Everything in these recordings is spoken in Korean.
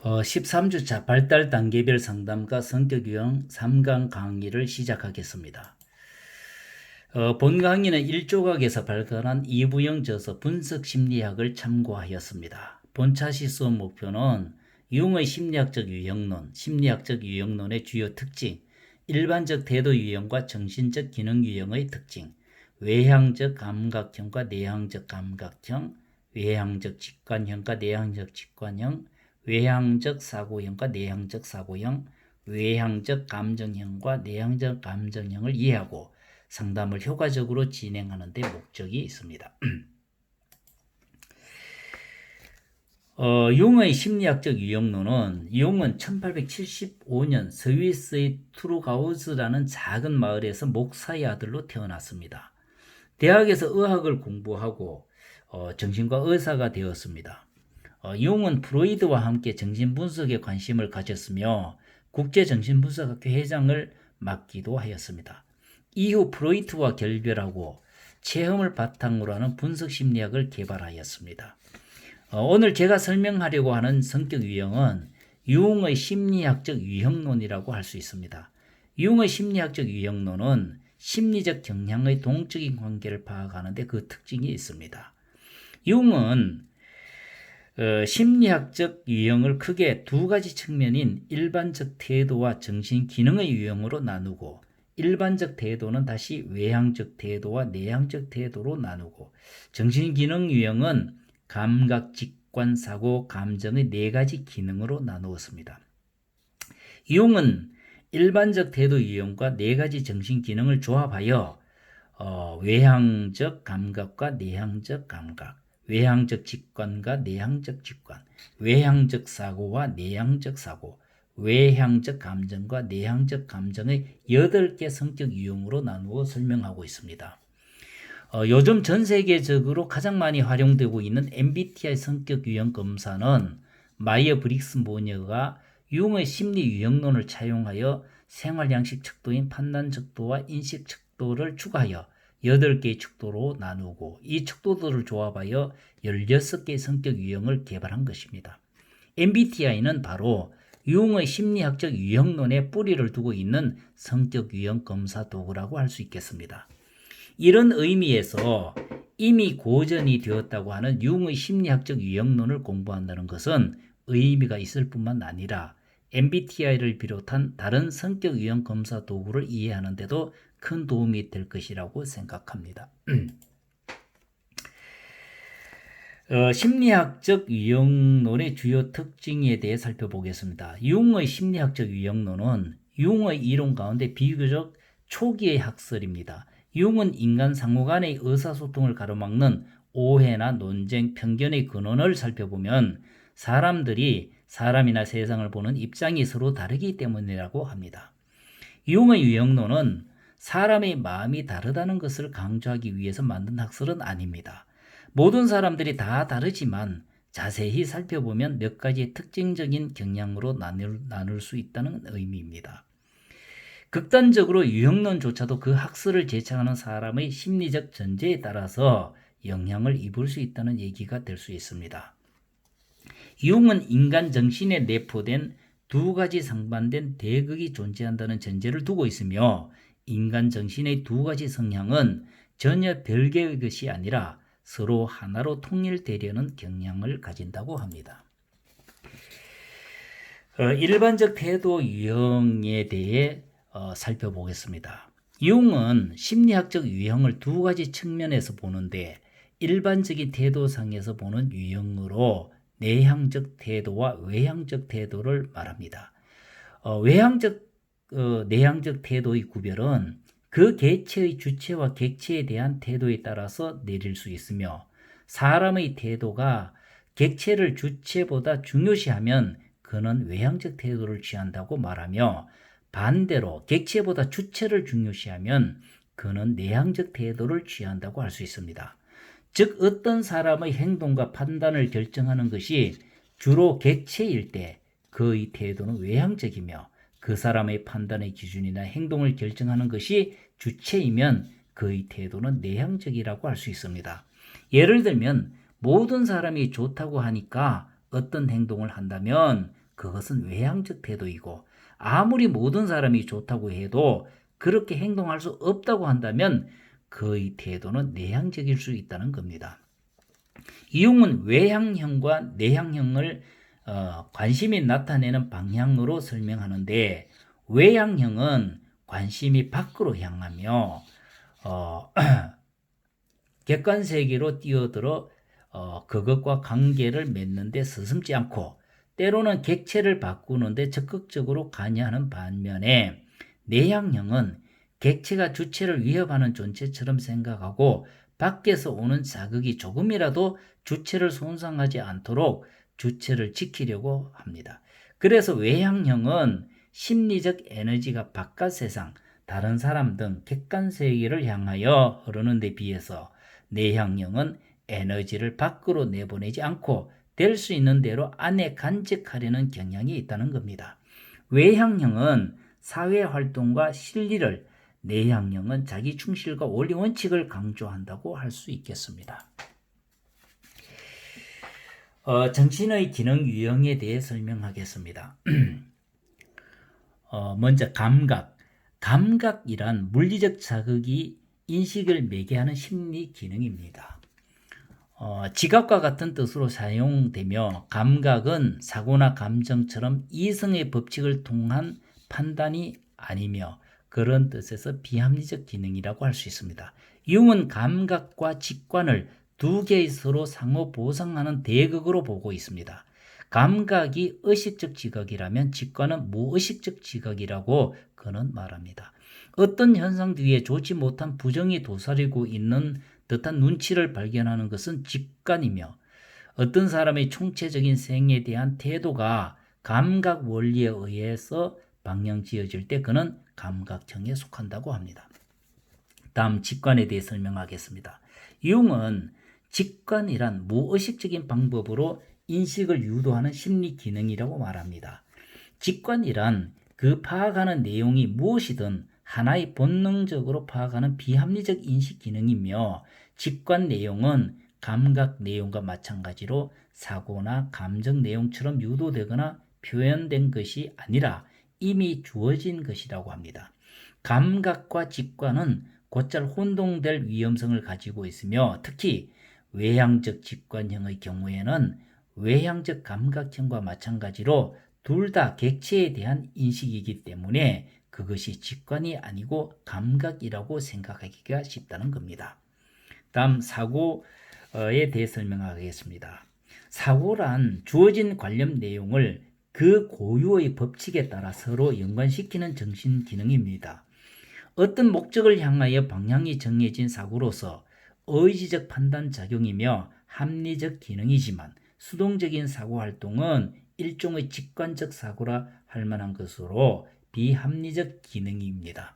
13주차 발달 단계별 상담과 성격 유형 3강 강의를 시작하겠습니다. 본 강의는 1조각에서 발간한 이부영 저서 분석 심리학을 참고하였습니다. 본차시 수업 목표는 융의 심리학적 유형론, 심리학적 유형론의 주요 특징, 일반적 태도 유형과 정신적 기능 유형의 특징, 외향적 감각형과 내향적 감각형, 외향적 직관형과 내향적 직관형, 외향적 사고형과 내향적 사고형, 외향적 감정형과 내향적 감정형을 이해하고 상담을 효과적으로 진행하는 데 목적이 있습니다. 융의 심리학적 유형론은 융은 1875년 스위스의 투르가우즈라는 작은 마을에서 목사의 아들로 태어났습니다. 대학에서 의학을 공부하고 정신과 의사가 되었습니다. 융은 프로이드와 함께 정신분석에 관심을 가졌으며 국제정신분석학회 회장을 맡기도 하였습니다. 이후 프로이트와 결별하고 체험을 바탕으로 하는 분석심리학을 개발하였습니다. 오늘 제가 설명하려고 하는 성격 유형은 융의 심리학적 유형론이라고 할 수 있습니다. 융의 심리학적 유형론은 심리적 경향의 동적인 관계를 파악하는 데 그 특징이 있습니다. 융은 심리학적 유형을 크게 두 가지 측면인 일반적 태도와 정신 기능의 유형으로 나누고 일반적 태도는 다시 외향적 태도와 내향적 태도로 나누고 정신 기능 유형은 감각, 직관, 사고, 감정의 네 가지 기능으로 나누었습니다. 융은 일반적 태도 유형과 네 가지 정신 기능을 조합하여 외향적 감각과 내향적 감각, 외향적 직관과 내향적 직관, 외향적 사고와 내향적 사고, 외향적 감정과 내향적 감정의 8개 성격 유형으로 나누어 설명하고 있습니다. 요즘 전 세계적으로 가장 많이 활용되고 있는 MBTI 성격 유형 검사는 마이어 브릭스 모녀가 융의 심리 유형론을 차용하여 생활 양식 척도인 판단 척도와 인식 척도를 추가하여 8개의 척도로 나누고 이 척도들을 조합하여 16개의 성격 유형을 개발한 것입니다. MBTI는 바로 융의 심리학적 유형론에 뿌리를 두고 있는 성격 유형 검사 도구라고 할 수 있겠습니다. 이런 의미에서 이미 고전이 되었다고 하는 융의 심리학적 유형론을 공부한다는 것은 의미가 있을 뿐만 아니라 MBTI를 비롯한 다른 성격 유형 검사 도구를 이해하는 데도 큰 도움이 될 것이라고 생각합니다. 심리학적 유형론의 주요 특징에 대해 살펴보겠습니다. 융의 심리학적 유형론은 융의 이론 가운데 비교적 초기의 학설입니다. 융은 인간 상호 간의 의사소통을 가로막는 오해나 논쟁, 편견의 근원을 살펴보면 사람들이 사람이나 세상을 보는 입장이 서로 다르기 때문이라고 합니다. 융의 유형론은 사람의 마음이 다르다는 것을 강조하기 위해서 만든 학설은 아닙니다. 모든 사람들이 다 다르지만 자세히 살펴보면 몇 가지의 특징적인 경향으로 나눌 수 있다는 의미입니다. 극단적으로 유형론조차도 그 학설을 제창하는 사람의 심리적 전제에 따라서 영향을 입을 수 있다는 얘기가 될 수 있습니다. 융은 인간 정신에 내포된 두 가지 상반된 대극이 존재한다는 전제를 두고 있으며 인간 정신의 두 가지 성향은 전혀 별개의 것이 아니라 서로 하나로 통일되려는 경향을 가진다고 합니다. 일반적 태도 유형에 대해 살펴보겠습니다. 융은 심리학적 유형을 두 가지 측면에서 보는데 일반적인 태도상에서 보는 유형으로 내향적 태도와 외향적 태도를 말합니다. 내향적 태도의 구별은 그 개체의 주체와 객체에 대한 태도에 따라서 내릴 수 있으며 사람의 태도가 객체를 주체보다 중요시하면 그는 외향적 태도를 취한다고 말하며 반대로 객체보다 주체를 중요시하면 그는 내향적 태도를 취한다고 할 수 있습니다. 즉 어떤 사람의 행동과 판단을 결정하는 것이 주로 객체일 때 그의 태도는 외향적이며 그 사람의 판단의 기준이나 행동을 결정하는 것이 주체이면 그의 태도는 내향적이라고 할 수 있습니다. 예를 들면 모든 사람이 좋다고 하니까 어떤 행동을 한다면 그것은 외향적 태도이고 아무리 모든 사람이 좋다고 해도 그렇게 행동할 수 없다고 한다면 그의 태도는 내향적일 수 있다는 겁니다. 이용은 외향형과 내향형을 관심이 나타내는 방향으로 설명하는데 외향형은 관심이 밖으로 향하며 객관세계로 뛰어들어 그것과 관계를 맺는데 서슴지 않고 때로는 객체를 바꾸는데 적극적으로 관여하는 반면에 내향형은 객체가 주체를 위협하는 존재처럼 생각하고 밖에서 오는 자극이 조금이라도 주체를 손상하지 않도록 주체를 지키려고 합니다. 그래서 외향형은 심리적 에너지가 바깥 세상, 다른 사람 등 객관 세계를 향하여 흐르는 데 비해서 내향형은 에너지를 밖으로 내보내지 않고 될 수 있는 대로 안에 간직하려는 경향이 있다는 겁니다. 외향형은 사회활동과 실리를, 내향형은 자기 충실과 원리 원칙을 강조한다고 할 수 있겠습니다. 정신의 기능 유형에 대해 설명하겠습니다. 먼저 감각. 감각이란 물리적 자극이 인식을 매개하는 심리 기능입니다. 지각과 같은 뜻으로 사용되며 감각은 사고나 감정처럼 이성의 법칙을 통한 판단이 아니며 그런 뜻에서 비합리적 기능이라고 할 수 있습니다. 융은 감각과 직관을 두 개의 서로 상호 보상하는 대극으로 보고 있습니다. 감각이 의식적 지각이라면 직관은 무의식적 지각이라고 그는 말합니다. 어떤 현상 뒤에 좋지 못한 부정이 도사리고 있는 듯한 눈치를 발견하는 것은 직관이며 어떤 사람의 총체적인 생에 대한 태도가 감각 원리에 의해서 방향지어질 때 그는 감각형에 속한다고 합니다. 다음 직관에 대해 설명하겠습니다. 융은 직관이란 무의식적인 방법으로 인식을 유도하는 심리 기능이라고 말합니다. 직관이란 그 파악하는 내용이 무엇이든 하나의 본능적으로 파악하는 비합리적 인식 기능이며 직관 내용은 감각 내용과 마찬가지로 사고나 감정 내용처럼 유도되거나 표현된 것이 아니라 이미 주어진 것이라고 합니다. 감각과 직관은 곧잘 혼동될 위험성을 가지고 있으며 특히 외향적 직관형의 경우에는 외향적 감각형과 마찬가지로 둘 다 객체에 대한 인식이기 때문에 그것이 직관이 아니고 감각이라고 생각하기가 쉽다는 겁니다. 다음 사고에 대해 설명하겠습니다. 사고란 주어진 관련 내용을 그 고유의 법칙에 따라 서로 연관시키는 정신 기능입니다. 어떤 목적을 향하여 방향이 정해진 사고로서 의지적 판단 작용이며 합리적 기능이지만 수동적인 사고 활동은 일종의 직관적 사고라 할 만한 것으로 비합리적 기능입니다.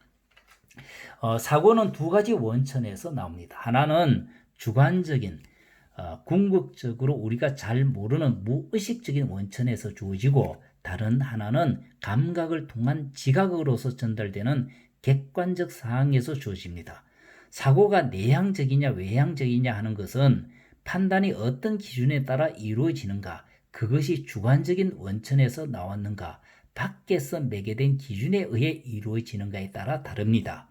사고는 두 가지 원천에서 나옵니다. 하나는 주관적인 궁극적으로 우리가 잘 모르는 무의식적인 원천에서 주어지고 다른 하나는 감각을 통한 지각으로서 전달되는 객관적 사항에서 주어집니다. 사고가 내향적이냐 외향적이냐 하는 것은 판단이 어떤 기준에 따라 이루어지는가, 그것이 주관적인 원천에서 나왔는가, 밖에서 매개된 기준에 의해 이루어지는가에 따라 다릅니다.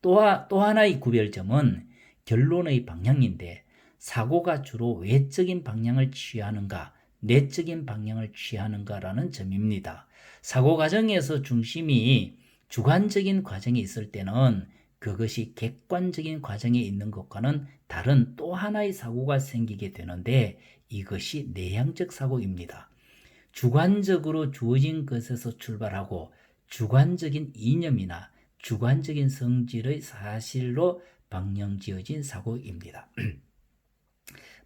또 하나의 구별점은 결론의 방향인데 사고가 주로 외적인 방향을 취하는가, 내적인 방향을 취하는가라는 점입니다. 사고 과정에서 중심이 주관적인 과정이 있을 때는 그것이 객관적인 과정에 있는 것과는 다른 또 하나의 사고가 생기게 되는데 이것이 내향적 사고입니다. 주관적으로 주어진 것에서 출발하고 주관적인 이념이나 주관적인 성질의 사실로 방향지어진 사고입니다.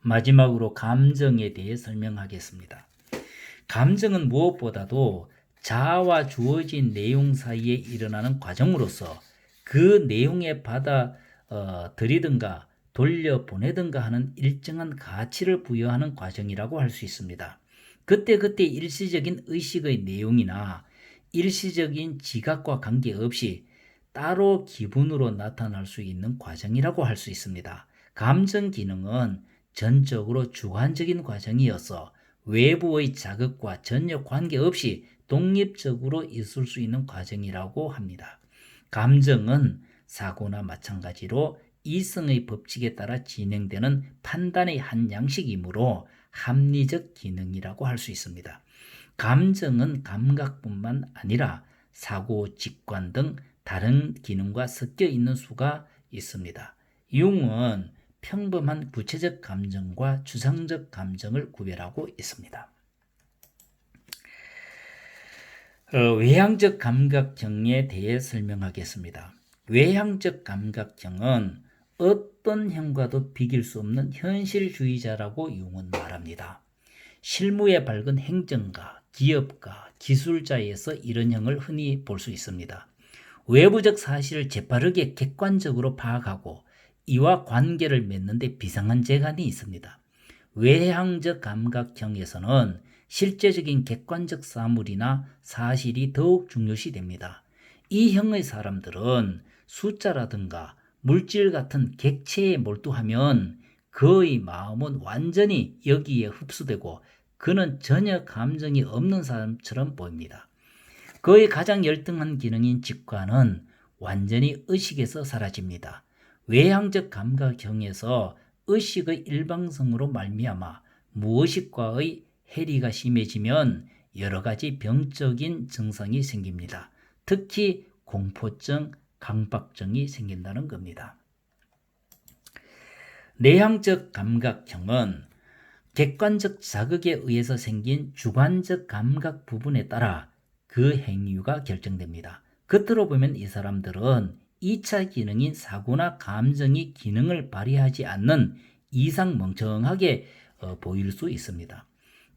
마지막으로 감정에 대해 설명하겠습니다. 감정은 무엇보다도 자아와 주어진 내용 사이에 일어나는 과정으로서 그 내용에 받아들이든가 돌려보내든가 하는 일정한 가치를 부여하는 과정이라고 할 수 있습니다. 그때그때 일시적인 의식의 내용이나 일시적인 지각과 관계없이 따로 기분으로 나타날 수 있는 과정이라고 할 수 있습니다. 감정 기능은 전적으로 주관적인 과정이어서 외부의 자극과 전혀 관계없이 독립적으로 있을 수 있는 과정이라고 합니다. 감정은 사고나 마찬가지로 이성의 법칙에 따라 진행되는 판단의 한 양식이므로 합리적 기능이라고 할 수 있습니다. 감정은 감각뿐만 아니라 사고, 직관 등 다른 기능과 섞여 있는 수가 있습니다. 융은 평범한 구체적 감정과 추상적 감정을 구별하고 있습니다. 외향적 감각형에 대해 설명하겠습니다. 외향적 감각형은 어떤 형과도 비길 수 없는 현실주의자라고 융은 말합니다. 실무에 밝은 행정가, 기업가, 기술자에서 이런 형을 흔히 볼 수 있습니다. 외부적 사실을 재빠르게 객관적으로 파악하고 이와 관계를 맺는 데 비상한 재간이 있습니다. 외향적 감각형에서는 실제적인 객관적 사물이나 사실이 더욱 중요시됩니다. 이 형의 사람들은 숫자라든가 물질 같은 객체에 몰두하면 그의 마음은 완전히 여기에 흡수되고 그는 전혀 감정이 없는 사람처럼 보입니다. 그의 가장 열등한 기능인 직관은 완전히 의식에서 사라집니다. 외향적 감각형에서 의식의 일방성으로 말미암아 무의식과의 해리가 심해지면 여러 가지 병적인 증상이 생깁니다. 특히 공포증, 강박증이 생긴다는 겁니다. 내향적 감각형은 객관적 자극에 의해서 생긴 주관적 감각 부분에 따라 그 행위가 결정됩니다. 겉으로 보면 이 사람들은 2차 기능인 사고나 감정이 기능을 발휘하지 않는 이상 멍청하게 보일 수 있습니다.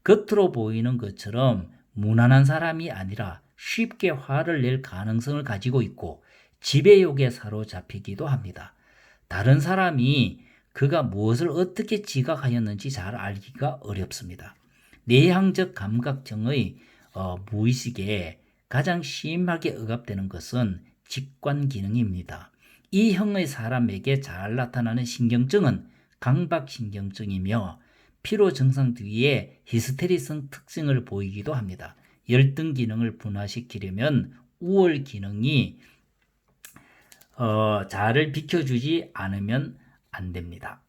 겉으로 보이는 것처럼 무난한 사람이 아니라 쉽게 화를 낼 가능성을 가지고 있고 지배욕에 사로잡히기도 합니다. 다른 사람이 그가 무엇을 어떻게 지각하였는지 잘 알기가 어렵습니다. 내향적 감각형의 무의식에 가장 심하게 억압되는 것은 직관 기능입니다. 이 형의 사람에게 잘 나타나는 신경증은 강박신경증이며 피로 증상 뒤에 히스테리성 특징을 보이기도 합니다. 열등 기능을 분화시키려면 우월 기능이 자를 비켜주지 않으면 안 됩니다.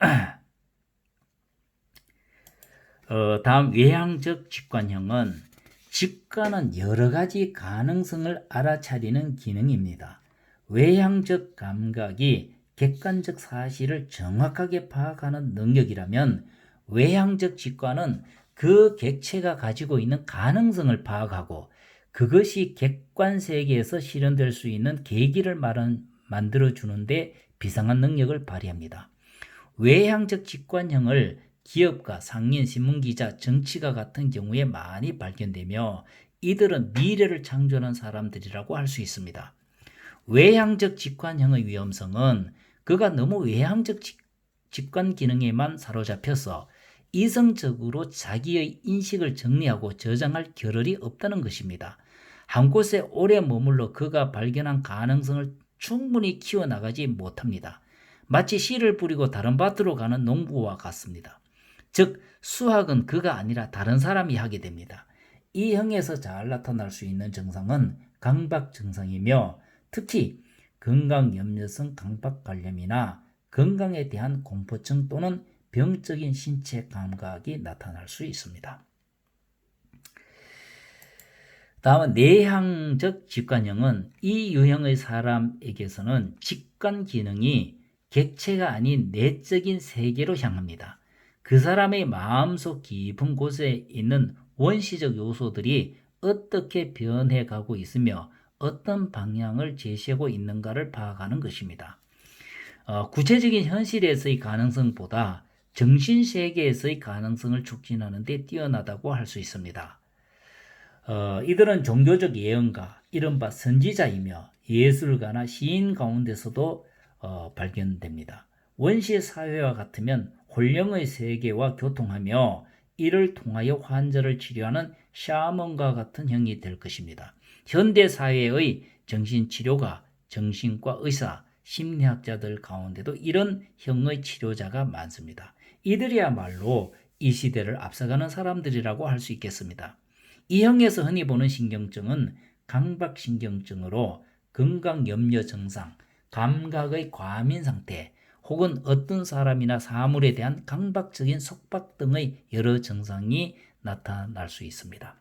다음 외향적 직관형은 직관은 여러 가지 가능성을 알아차리는 기능입니다. 외향적 감각이 객관적 사실을 정확하게 파악하는 능력이라면 외향적 직관은 그 객체가 가지고 있는 가능성을 파악하고 그것이 객관 세계에서 실현될 수 있는 계기를 만들어주는데 비상한 능력을 발휘합니다. 외향적 직관형을 기업가, 상인, 신문기자, 정치가 같은 경우에 많이 발견되며 이들은 미래를 창조하는 사람들이라고 할 수 있습니다. 외향적 직관형의 위험성은 그가 너무 외향적 직관 기능에만 사로잡혀서 이성적으로 자기의 인식을 정리하고 저장할 겨를이 없다는 것입니다. 한 곳에 오래 머물러 그가 발견한 가능성을 충분히 키워나가지 못합니다. 마치 씨를 뿌리고 다른 밭으로 가는 농부와 같습니다. 즉 수학은 그가 아니라 다른 사람이 하게 됩니다. 이 형에서 잘 나타날 수 있는 증상은 강박 증상이며 특히 건강염려성 강박관념이나 건강에 대한 공포증 또는 병적인 신체 감각이 나타날 수 있습니다. 다음은 내향적 직관형은 이 유형의 사람에게서는 직관 기능이 객체가 아닌 내적인 세계로 향합니다. 그 사람의 마음속 깊은 곳에 있는 원시적 요소들이 어떻게 변해가고 있으며 어떤 방향을 제시하고 있는가를 파악하는 것입니다. 구체적인 현실에서의 가능성보다 정신세계에서의 가능성을 촉진하는 데 뛰어나다고 할 수 있습니다. 이들은 종교적 예언가, 이른바 선지자이며 예술가나 시인 가운데서도 발견됩니다. 원시 사회와 같으면 혼령의 세계와 교통하며 이를 통하여 환자를 치료하는 샤먼과 같은 형이 될 것입니다. 현대 사회의 정신치료가 정신과 의사, 심리학자들 가운데도 이런 형의 치료자가 많습니다. 이들이야말로 이 시대를 앞서가는 사람들이라고 할 수 있겠습니다. 이 형에서 흔히 보는 신경증은 강박신경증으로 건강염려 증상, 감각의 과민 상태, 혹은 어떤 사람이나 사물에 대한 강박적인 속박 등의 여러 증상이 나타날 수 있습니다.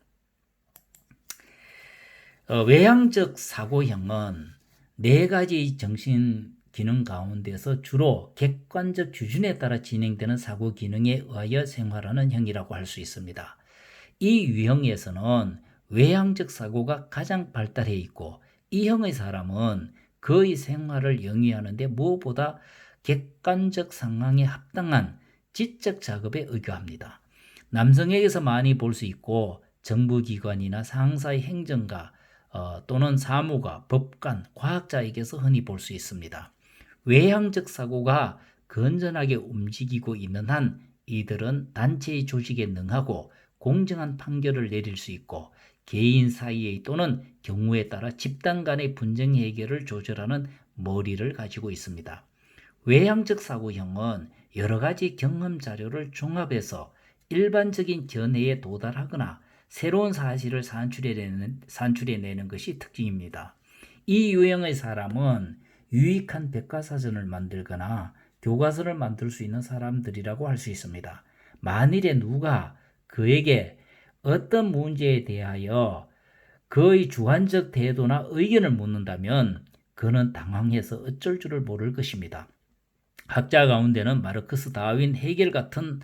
외향적 사고형은 네 가지 정신 기능 가운데서 주로 객관적 기준에 따라 진행되는 사고 기능에 의하여 생활하는 형이라고 할 수 있습니다. 이 유형에서는 외향적 사고가 가장 발달해 있고, 이 형의 사람은 그의 생활을 영위하는 데 무엇보다 객관적 상황에 합당한 지적 작업에 의거합니다. 남성에게서 많이 볼 수 있고, 정부기관이나 상사의 행정가 또는 사무가, 법관, 과학자에게서 흔히 볼 수 있습니다. 외향적 사고가 건전하게 움직이고 있는 한 이들은 단체의 조직에 능하고 공정한 판결을 내릴 수 있고, 개인 사이의 또는 경우에 따라 집단 간의 분쟁 해결을 조절하는 머리를 가지고 있습니다. 외향적 사고형은 여러 가지 경험 자료를 종합해서 일반적인 견해에 도달하거나 새로운 사실을 산출해내는 것이 특징입니다. 이 유형의 사람은 유익한 백과사전을 만들거나 교과서를 만들 수 있는 사람들이라고 할 수 있습니다. 만일에 누가 그에게 어떤 문제에 대하여 그의 주관적 태도나 의견을 묻는다면 그는 당황해서 어쩔 줄을 모를 것입니다. 학자 가운데는 마르크스, 다윈, 헤겔 같은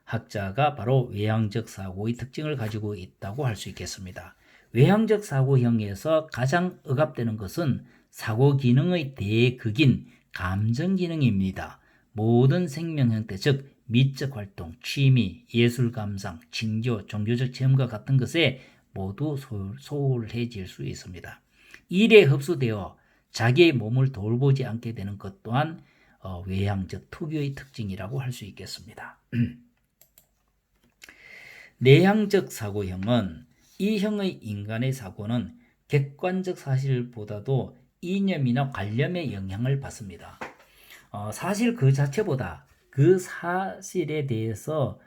학자가 바로 외향적 사고의 특징을 가지고 있다고 할 수 있겠습니다. 외향적 사고형에서 가장 억압되는 것은 사고 기능의 대극인 감정 기능입니다. 모든 생명 형태, 즉 미적 활동, 취미, 예술 감상, 친교, 종교적 체험과 같은 것에 모두 소홀해질 수 있습니다. 일에 흡수되어 자기의 몸을 돌보지 않게 되는 것 또한 외향적 특유의 특징이라고 할 수 있겠습니다. 내향적 사고형은 이 형의 인간의 사고는 객관적 사실보다도 이념이나 관념의 영향을 받습니다. 사실 그 자체보다 그 사실에 대해서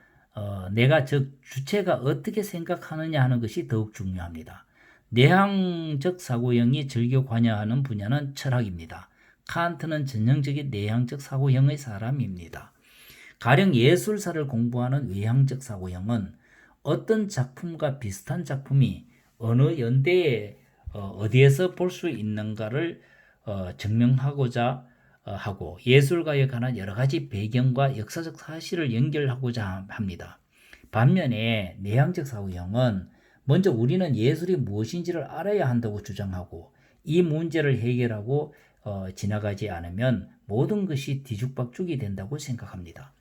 내가 즉 주체가 어떻게 생각하느냐 하는 것이 더욱 중요합니다. 내향적 사고형이 즐겨 관여하는 분야는 철학입니다. 칸트는 전형적인 내향적 사고형의 사람입니다. 가령 예술사를 공부하는 외향적 사고형은 어떤 작품과 비슷한 작품이 어느 연대에 어디에서 볼 수 있는가를 증명하고자 하고, 예술가에 관한 여러 가지 배경과 역사적 사실을 연결하고자 합니다. 반면에 내향적 사고형은 먼저 우리는 예술이 무엇인지를 알아야 한다고 주장하고, 이 문제를 해결하고 지나가지 않으면 모든 것이 뒤죽박죽이 된다고 생각합니다.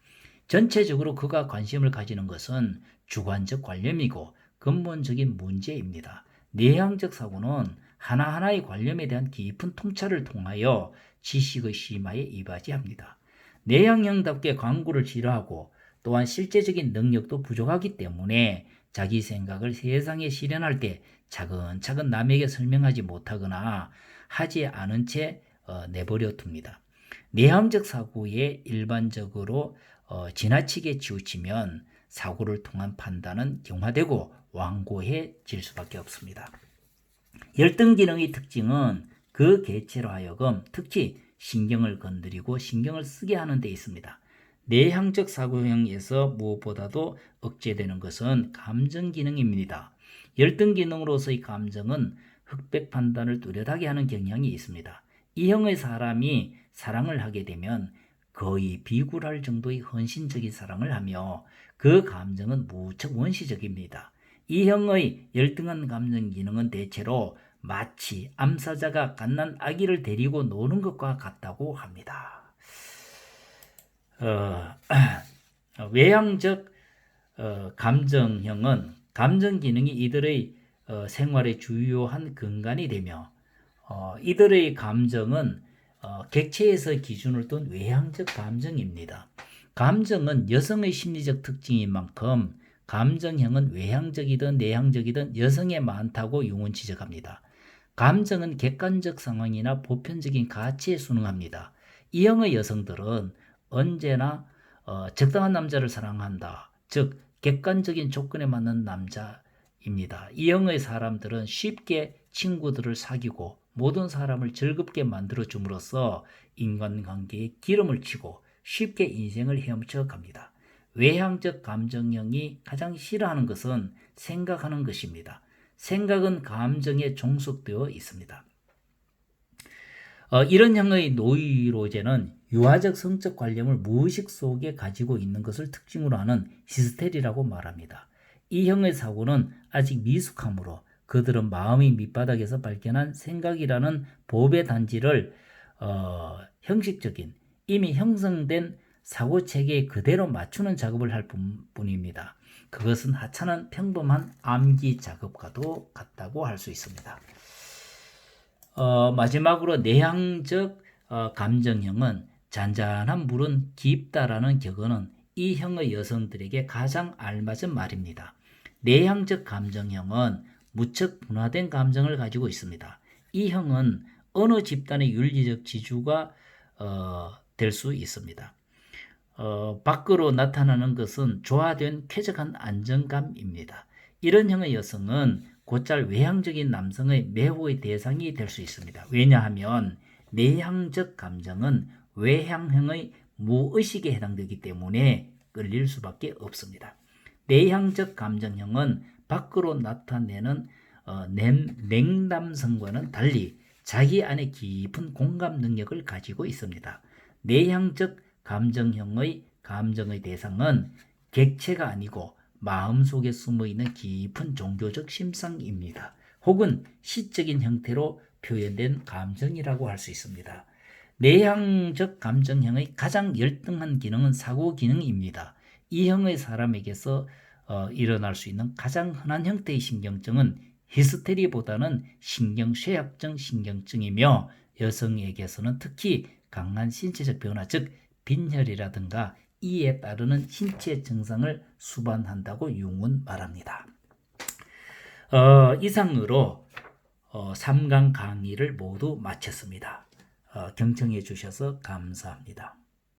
전체적으로 그가 관심을 가지는 것은 주관적 관념이고 근본적인 문제입니다. 내향적 사고는 하나하나의 관념에 대한 깊은 통찰을 통하여 지식의 심화에 이바지합니다. 내향형답게 광구를 싫어하고 또한 실제적인 능력도 부족하기 때문에 자기 생각을 세상에 실현할 때 차근차근 남에게 설명하지 못하거나 하지 않은 채 내버려 둡니다. 내향적 사고에 일반적으로 지나치게 치우치면 사고를 통한 판단은 경화되고 완고해질 수밖에 없습니다. 열등 기능의 특징은 그 개체로 하여금 특히 신경을 건드리고 신경을 쓰게 하는 데 있습니다. 내향적 사고형에서 무엇보다도 억제되는 것은 감정 기능입니다. 열등 기능으로서의 감정은 흑백 판단을 뚜렷하게 하는 경향이 있습니다. 이 형의 사람이 사랑을 하게 되면 거의 비굴할 정도의 헌신적인 사랑을 하며 그 감정은 무척 원시적입니다. 이 형의 열등한 감정 기능은 대체로 마치 암사자가 갓난 아기를 데리고 노는 것과 같다고 합니다. 외향적 감정형은 감정 기능이 이들의 생활의 주요한 근간이 되며 이들의 감정은 객체에서 기준을 둔 외향적 감정입니다. 감정은 여성의 심리적 특징인 만큼 감정형은 외향적이든 내향적이든 여성에 많다고 융은 지적합니다. 감정은 객관적 상황이나 보편적인 가치에 순응합니다. 이 형의 여성들은 언제나 적당한 남자를 사랑한다. 즉 객관적인 조건에 맞는 남자입니다. E형의 사람들은 쉽게 친구들을 사귀고 모든 사람을 즐겁게 만들어 줌으로써 인간관계에 기름을 치고 쉽게 인생을 헤엄쳐 갑니다. 외향적 감정형이 가장 싫어하는 것은 생각하는 것입니다. 생각은 감정에 종속되어 있습니다. 이런 형의 노이로제는 유아적 성적 관념을 무의식 속에 가지고 있는 것을 특징으로 하는 히스테리라고 말합니다. 이 형의 사고는 아직 미숙하므로 그들은 마음의 밑바닥에서 발견한 생각이라는 법의 단지를 형식적인 이미 형성된 사고체계에 그대로 맞추는 작업을 할 뿐입니다. 그것은 하찮은 평범한 암기 작업과도 같다고 할 수 있습니다. 마지막으로 내향적 감정형은 잔잔한 물은 깊다라는 격언은 이 형의 여성들에게 가장 알맞은 말입니다. 내향적 감정형은 무척 분화된 감정을 가지고 있습니다. 이 형은 어느 집단의 윤리적 지주가 될 수 있습니다. 밖으로 나타나는 것은 조화된 쾌적한 안정감입니다. 이런 형의 여성은 곧잘 외향적인 남성의 매호의 대상이 될 수 있습니다. 왜냐하면 내향적 감정은 외향형의 무의식에 해당되기 때문에 끌릴 수밖에 없습니다. 내향적 감정형은 밖으로 나타내는 냉담성과는 달리 자기 안에 깊은 공감 능력을 가지고 있습니다. 내향적 감정형의 감정의 대상은 객체가 아니고 마음속에 숨어있는 깊은 종교적 심상입니다. 혹은 시적인 형태로 표현된 감정이라고 할 수 있습니다. 내향적 감정형의 가장 열등한 기능은 사고 기능입니다. 이 형의 사람에게서 일어날 수 있는 가장 흔한 형태의 신경증은 히스테리보다는 신경쇠약증 신경증이며 여성에게서는 특히 강한 신체적 변화, 즉 빈혈이라든가 이에 따르는 신체 증상을 수반한다고 융은 말합니다. 이상으로 3강 강의를 모두 마쳤습니다. 경청해 주셔서 감사합니다.